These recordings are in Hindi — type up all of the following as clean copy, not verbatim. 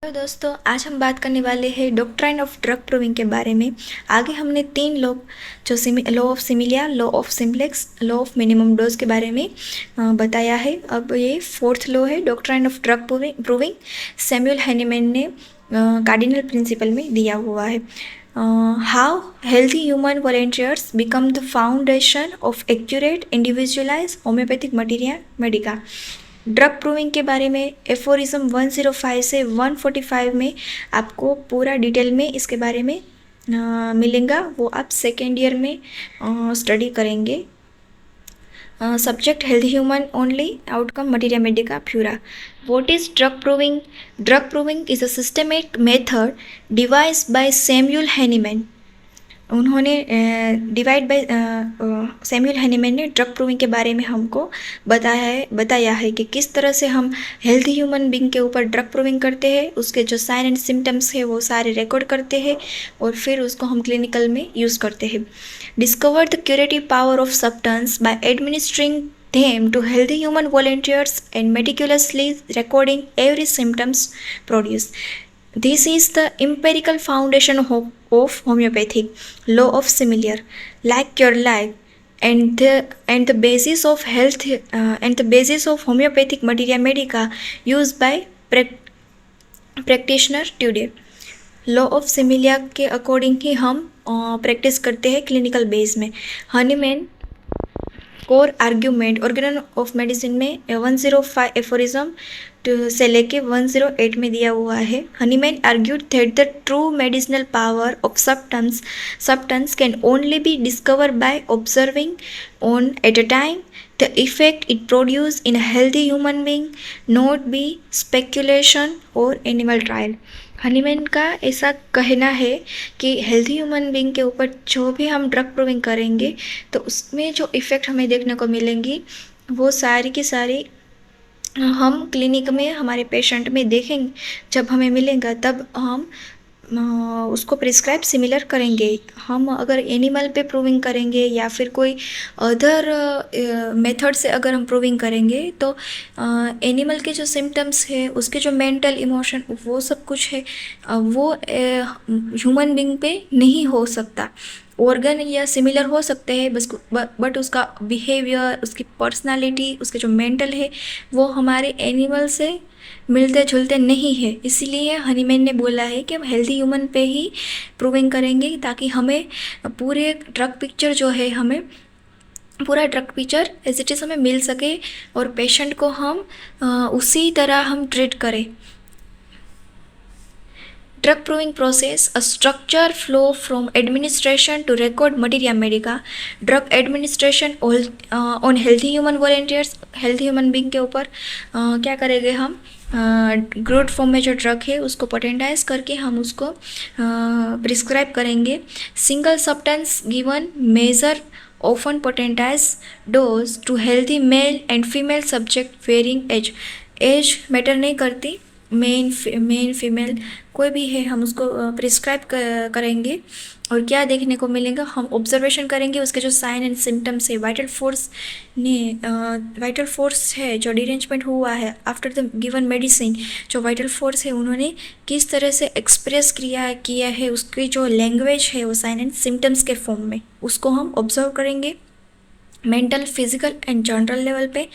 हेलो दोस्तों, आज हम बात करने वाले हैं डॉक्ट्राइन ऑफ ड्रग प्रूविंग के बारे में। आगे हमने 3 लॉ जो law of similia, law of simplex, law of minimum dose के बारे में बताया है। अब ये 4th लॉ है, doctrine of drug proving. Samuel Hahnemann ने कार्डिनल प्रिंसिपल में दिया हुआ है। How healthy human volunteers become the foundation of accurate individualise homeopathic materia Medica. Drug proving के बारे में एफोरिज्म 105 से 145 में आपको पूरा डिटेल में इसके बारे में मिलेगा। वो आप सेकेंड ईयर में स्टडी करेंगे। Subject health human only, outcome materia Medica pura. What is drug proving? Drug proving is a systematic method devised by Samuel Hahnemann. उन्होंने सैमुअल हैनीमैन ने ड्रग प्रूविंग के बारे में हमको बताया है कि किस तरह से हम हेल्थी ह्यूमन बीइंग के ऊपर ड्रग प्रूविंग करते हैं। उसके जो साइन एंड सिम्टम्स है वो सारे रिकॉर्ड करते हैं और फिर उसको हम क्लिनिकल में यूज़ करते हैं। Discover the curative power of substance by administering them to healthy human volunteers and meticulously recording every symptoms produced. This is the empirical foundation of homeopathy, law of similar, like your life, and the basis of health and the basis of homeopathic materia medica used by practitioner today. Law of similia के अकॉर्डिंग ही हम प्रैक्टिस करते हैं क्लिनिकल बेस में। Hahnemann core argument Organon of medicine में 105 एफोरिज्म से लेके 108 में दिया हुआ है। Hahnemann argued that the true medicinal power of substance can only be discover by observing on at a time the effect it produce in a healthy human being, not be speculation और एनिमल ट्रायल। हनीमैन का ऐसा कहना है कि हेल्थी ह्यूमन बीइंग के ऊपर जो भी हम ड्रग प्रूविंग करेंगे तो उसमें जो इफ़ेक्ट हमें देखने को मिलेंगी वो सारी की सारी हम क्लिनिक में हमारे पेशेंट में देखेंगे। जब हमें मिलेगा तब हम उसको प्रिस्क्राइब सिमिलर करेंगे। हम अगर एनिमल पे प्रूविंग करेंगे या फिर कोई अदर मेथड से अगर हम प्रूविंग करेंगे तो एनिमल के जो सिम्टम्स है, उसके जो मेंटल इमोशन, वो सब कुछ है वो ह्यूमन बीइंग पे नहीं हो सकता। ऑर्गन या सिमिलर हो सकते हैं बस, बट उसका बिहेवियर, उसकी पर्सनालिटी, उसके जो मेंटल है वो हमारे एनिमल से मिलते जुलते नहीं है। इसीलिए हनीमैन ने बोला है कि हम हेल्दी ह्यूमन पे ही प्रूविंग करेंगे ताकि हमें पूरे ड्रग पिक्चर जो है, हमें पूरा drug picture as it is हमें मिल सके और पेशेंट को हम उसी तरह हम ट्रीट करें। Drug proving process, a structure flow from administration to record materia medica. Drug administration on healthy human volunteers, healthy human being के ऊपर क्या करेंगे हम, ग्रोथ फॉर्म में जो ड्रग है उसको पोटेंटाइज करके हम उसको प्रिस्क्राइब करेंगे। Single substance given major often potentize dose to healthy male and female subject varying age. Age matter नहीं करती, मेन फीमेल कोई भी है हम उसको प्रिस्क्राइब करेंगे। और क्या देखने को मिलेगा, हम ऑब्जर्वेशन करेंगे उसके जो साइन एंड सिम्टम्स है। वाइटल फोर्स है जो डिरेंजमेंट हुआ है आफ्टर द गिवन मेडिसिन, जो वाइटल फोर्स है उन्होंने किस तरह से एक्सप्रेस किया है, उसकी जो लैंग्वेज है वो साइन एंड सिम्टम्स के फॉर्म में, उसको हम ऑब्जर्व करेंगे। Mental, physical and general level पे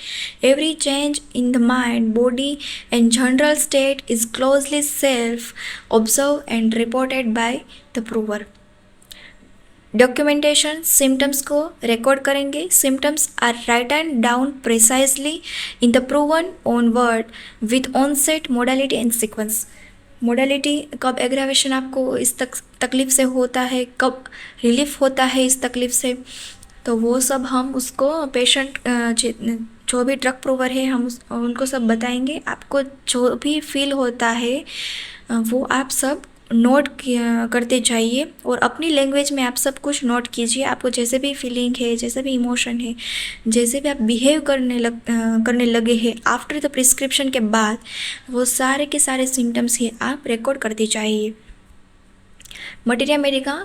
every change in the mind, body and general state is closely self observe and reported by the prover. Documentation, symptoms को रिकॉर्ड करेंगे। Symptoms are written down precisely in the proving own word with onset, modality and sequence. Modality, कब एग्रावेशन आपको इस तकलीफ से होता है, कब रिलीफ होता है इस तकलीफ से, तो वो सब हम उसको पेशेंट जो भी ड्रग प्रूवर है हम उनको सब बताएंगे। आपको जो भी फील होता है वो आप सब नोट करते जाइए और अपनी लैंग्वेज में आप सब कुछ नोट कीजिए। आपको जैसे भी फीलिंग है, जैसे भी इमोशन है, जैसे भी आप बिहेव करने लगे हैं आफ्टर द प्रिस्क्रिप्शन के बाद, वो सारे के सारे सिम्टम्स ही आप रिकॉर्ड करते जाइए। Materia Medica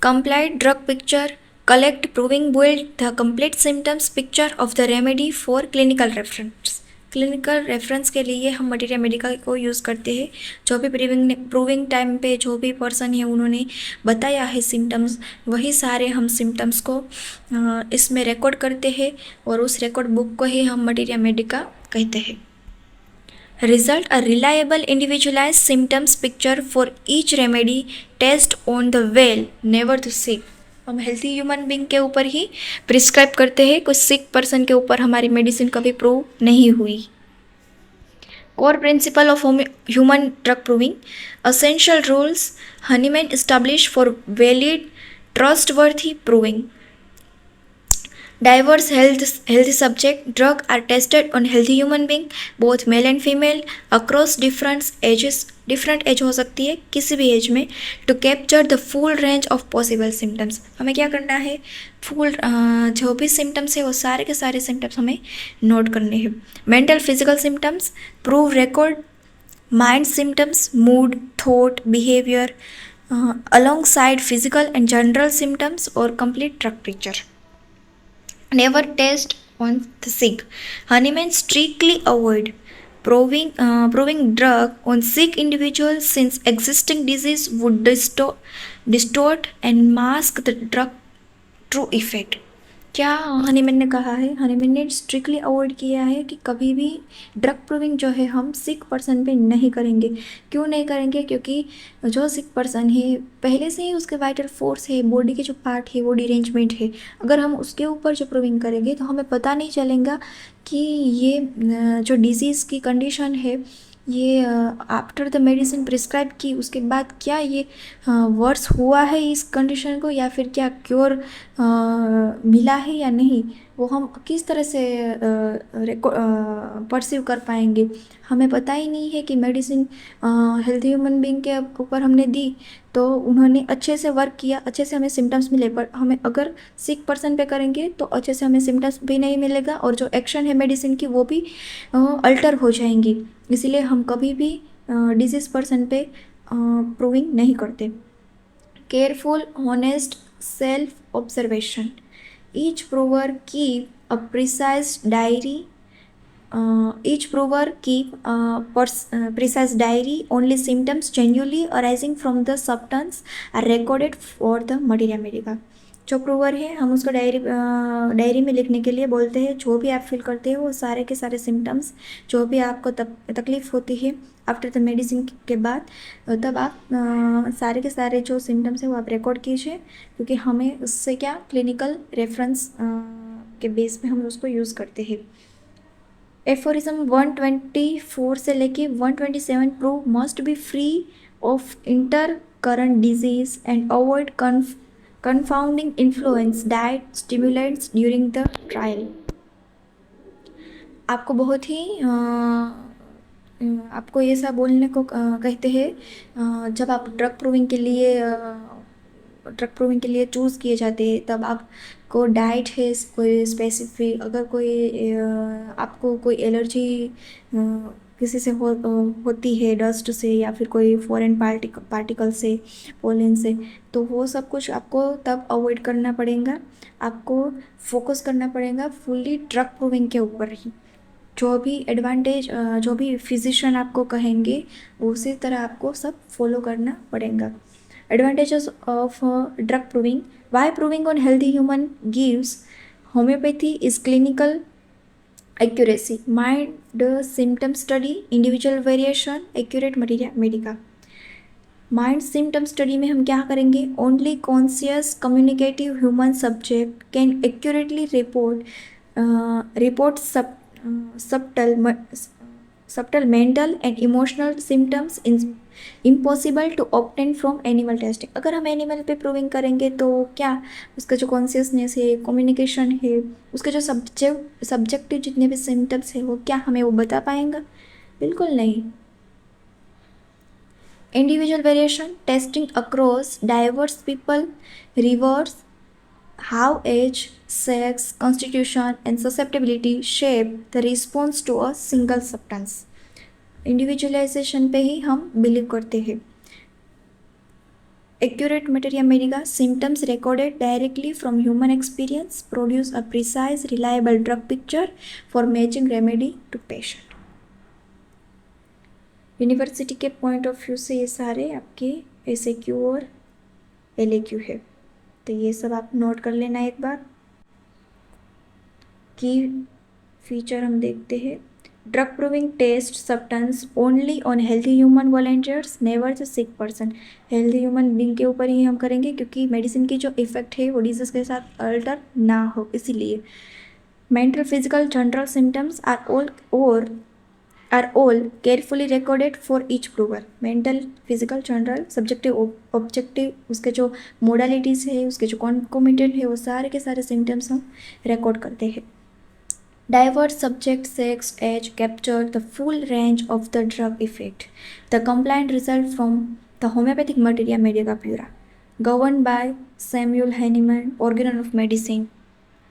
complete drug picture, collect proving build the complete symptoms picture of the remedy for clinical reference. Clinical reference के लिए हम मटीरिया मेडिका को यूज़ करते हैं। जो भी प्रूविंग टाइम पे जो भी पर्सन है उन्होंने बताया है सिम्टम्स, वही सारे हम सिम्टम्स को इसमें रिकॉर्ड करते हैं और उस रिकॉर्ड बुक को ही हम मटीरिया मेडिका कहते हैं। Result a reliable individualized symptoms picture for each remedy test on the well, never the sick। हम हेल्थी ह्यूमन बींग के ऊपर ही प्रिस्क्राइब करते हैं, कुछ सिक पर्सन के ऊपर हमारी मेडिसिन कभी प्रूव नहीं हुई। Core principle of human drug proving, essential rules Hahnemann establish for valid trustworthy proving. Diverse healthy subject drug are tested on healthy human being, both male and female, across different ages, different age हो सकती है किसी भी एज में, to capture the full range of possible symptoms। हमें क्या करना है, फुल जो भी सिम्टम्स है वो सारे के सारे सिम्टम्स हमें नोट करने हैं। Mental physical symptoms, prove record mind symptoms, mood, thought, behaviour alongside physical and general symptoms or complete drug picture। Never test on the sick। Hahnemann strictly avoid proving drug on sick individuals since existing disease would distort and mask the drug true effect। क्या हनीमैन ने कहा है, हनीमैन ने स्ट्रिक्टली अवॉइड किया है कि कभी भी ड्रग प्रूविंग जो है हम सिक पर्सन पे नहीं करेंगे। क्यों नहीं करेंगे, क्योंकि जो सिक पर्सन है पहले से ही उसके वाइटल फोर्स है, बॉडी के जो पार्ट है वो डिरेंजमेंट है, अगर हम उसके ऊपर जो प्रूविंग करेंगे तो हमें पता नहीं चलेगा कि ये जो डिजीज़ की कंडीशन है ये आफ्टर द मेडिसिन प्रिस्क्राइब की उसके बाद क्या ये वर्स हुआ है इस कंडीशन को, या फिर क्या क्योर मिला है या नहीं, वो हम किस तरह से परसीव कर पाएंगे। हमें पता ही नहीं है कि मेडिसिन हेल्थी ह्यूमन बींग के ऊपर हमने दी तो उन्होंने अच्छे से वर्क किया, अच्छे से हमें सिम्टम्स मिले, पर हमें अगर सिक पर्सन पे करेंगे तो अच्छे से हमें सिम्टम्स भी नहीं मिलेगा और जो एक्शन है मेडिसिन की वो भी अल्टर हो जाएंगी। इसीलिए हम कभी भी डिजीज़ पर्सन पे प्रूविंग नहीं करते। Careful honest self observation, each prover keep a precise diary precise diary, only symptoms genuinely arising from the substance are recorded for the materia medica। जो प्रूवर है हम उसको डायरी में लिखने के लिए बोलते हैं, जो भी आप फील करते हो वो सारे के सारे सिम्टम्स, जो भी आपको तकलीफ़ होती है आफ्टर द मेडिसिन के बाद, तब आप सारे के सारे जो सिम्टम्स है वो आप रिकॉर्ड कीजिए, क्योंकि हमें उससे क्या क्लिनिकल रेफरेंस के बेस पे हम उसको यूज़ करते हैं। एफोरिज्म 124 से लेके 127 prove must be free of inter current disease and avoid confounding influence diet stimulants during the trial। आपको बहुत ही आपको ये सब बोलने को कहते हैं जब आप ड्रग प्रूविंग के लिए चूज़ किए जाते हैं, तब आपको डाइट है कोई स्पेसिफिक, अगर कोई आपको कोई एलर्जी किसी से होती है डस्ट से या फिर कोई फॉरेन पार्टिकल से, पोलन से, तो वो सब कुछ आपको तब अवॉइड करना पड़ेगा। आपको फोकस करना पड़ेगा फुल्ली ड्रग प्रूविंग के ऊपर ही। जो भी एडवांटेज जो भी फिजिशियन आपको कहेंगे उसी तरह आपको सब फॉलो करना पड़ेगा। Advantages of drug proving, why proving on healthy human gives homeopathy is clinical accuracy, mind symptom study, individual variation, accurate materia medica। Mind symptom study में हम क्या करेंगे, only conscious communicative human subject can accurately report subtle mental and emotional symptoms impossible to obtain from animal testing। अगर हम एनिमल पे प्रूविंग करेंगे तो क्या उसका जो कॉन्शियसनेस है, कम्युनिकेशन है, उसके जो सब्जेक्टिव जितने भी सिम्टम्स है वो क्या हमें वो बता पाएंगा, बिल्कुल नहीं। Individual variation, testing across diverse people reverse how age, sex, constitution and susceptibility shape the response to a single substance। Individualisation पे ही हम बिलीव करते हैं। Accurate materia medica, symptoms recorded directly from human experience produce a precise, reliable drug picture for matching remedy to patient। University के पॉइंट ऑफ व्यू से ये सारे आपके SAQ और LAQ है, तो ये सब आप नोट कर लेना एक बार। की फीचर हम देखते हैं, drug proving test substance only on healthy human volunteers, never the sick person. Healthy human being के ऊपर ही हम करेंगे, क्योंकि मेडिसिन की जो इफेक्ट है वो डिजीज के साथ अल्टर ना हो, इसीलिए। Mental physical general symptoms are all carefully recorded for each prover. Mental physical general subjective objective, उसके जो मोडालिटीज़ है, उसके जो कॉन्कोमिटेंट है, वो सारे के सारे सिम्टम्स हम रिकॉर्ड करते हैं। Diverse subject, sex, age capture the full range of the drug effect. The compliant result from the homeopathic materia medica pura, governed by Samuel Hahnemann, Organ of Medicine,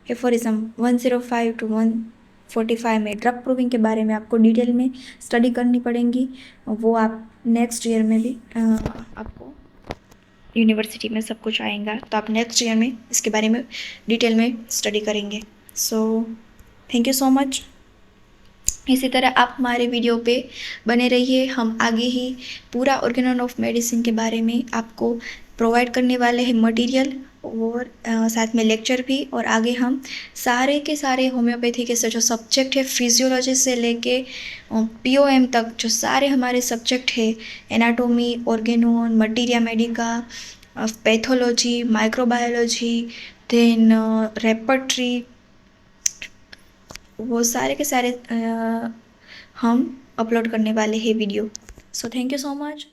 aphorism 105 to 145 में ड्रग प्रूविंग के बारे में आपको डिटेल में स्टडी करनी पड़ेगी, वो आप नेक्स्ट ईयर में भी आपको यूनिवर्सिटी में सब कुछ आएगा, तो आप नेक्स्ट ईयर में इसके बारे में डिटेल में स्टडी करेंगे। सो थैंक यू सो मच। इसी तरह आप हमारे वीडियो पे बने रहिए, हम आगे ही पूरा ऑर्गेनन ऑफ मेडिसिन के बारे में आपको प्रोवाइड करने वाले हैं मटेरियल, और साथ में लेक्चर भी, और आगे हम सारे के सारे होम्योपैथी के जो सब्जेक्ट है, फिजियोलॉजी से लेके POM तक जो सारे हमारे सब्जेक्ट है, anatomy, organon, materia medica, pathology, microbiology, then repertory, वो सारे के सारे हम अपलोड करने वाले हैं video. So thank you so much.